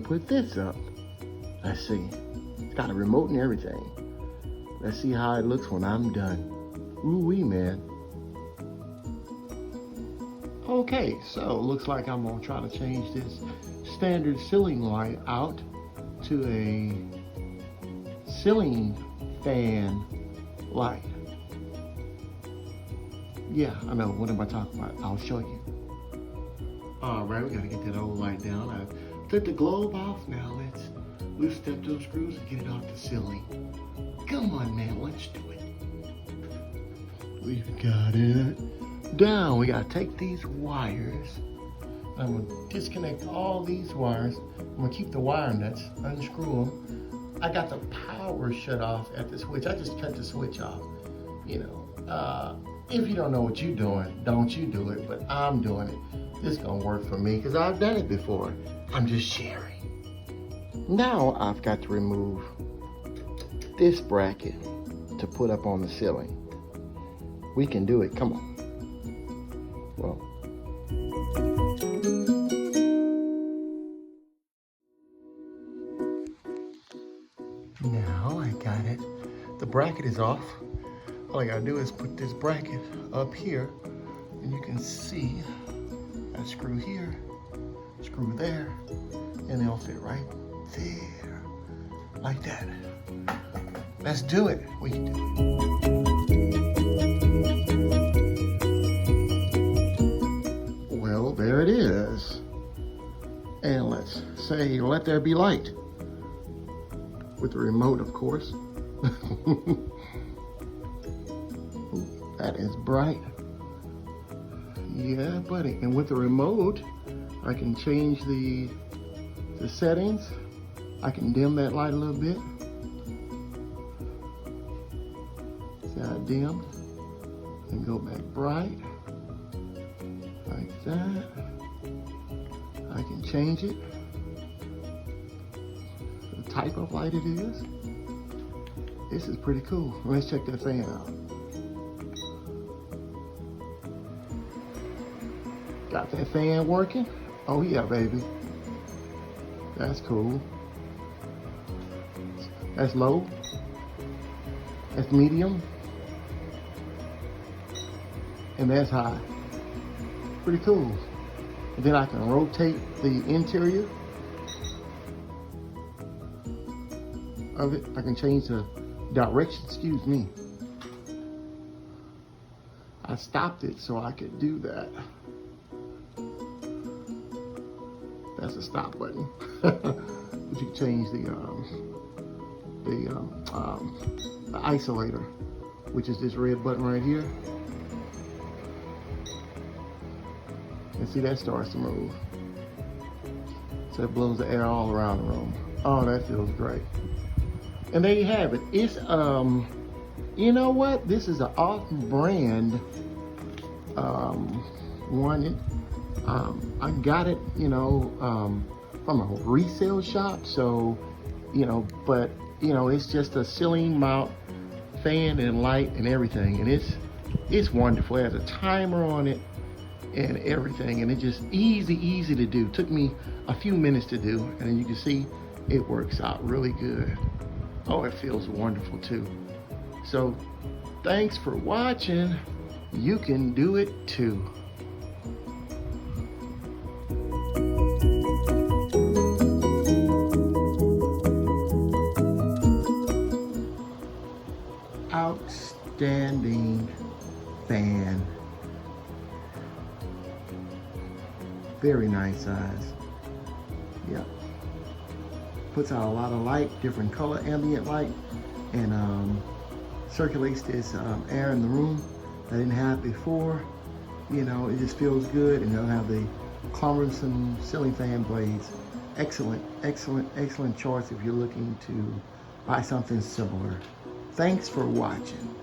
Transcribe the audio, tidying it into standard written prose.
put this up. Let's see. It's got a remote and everything. Let's see how it looks when I'm done. Ooh-wee, man. Okay, so looks like I'm gonna try to change this standard ceiling light out to a ceiling fan light. Yeah, I know, what am I talking about? I'll show you. All right, we gotta get that old light down. I took the globe off, now let's loose step those screws and get it off the ceiling. Come on, man, let's do it. We've got it down. We gotta take these wires. I'm gonna disconnect all these wires. I'm gonna keep the wire nuts, unscrew them. I got the power shut off at the switch. I just cut the switch off. You know, if you don't know what you're doing, don't you do it, but I'm doing it. This is gonna work for me because I've done it before. I'm just sharing. Now I've got to remove this bracket to put up on the ceiling. We can do it, come on. Well. Now I got it. The bracket is off. All I gotta do is put this bracket up here, and you can see a screw here, screw there, and they'll fit right there, like that. Let's do it. We can do it. Well, there it is. And let's say, let there be light. With the remote, of course. Ooh, that is bright. Yeah, buddy. And with the remote, I can change the settings. I can dim that light a little bit. See how it dimmed? And go back bright. Like that. I can change it. The type of light it is. This is pretty cool. Let's check that fan out. Got that fan working? Oh yeah, baby. That's cool. That's low. That's medium. And that's high. Pretty cool. And then I can rotate the interior of it. I can change the direction, excuse me. I stopped it so I could do that. That's a stop button. But you can change the isolator, which is this red button right here. And see, that starts to move. So it blows the air all around the room. Oh, that feels great. And there you have it. It's, you know what? This is an off-brand one. I got it, you know, from a resale shop. So, you know, but, you know, it's just a ceiling mount fan and light and everything. And it's wonderful. It has a timer on it and everything. And it's just easy to do. Took me a few minutes to do. And you can see it works out really good. Oh, it feels wonderful too. So thanks for watching. You can do it too. Outstanding fan. Very nice size. Yep. Puts out a lot of light, different color ambient light, and circulates this air in the room that I didn't have before. You know, it just feels good, and they'll have the cumbersome ceiling fan blades. Excellent choice if you're looking to buy something similar. Thanks for watching.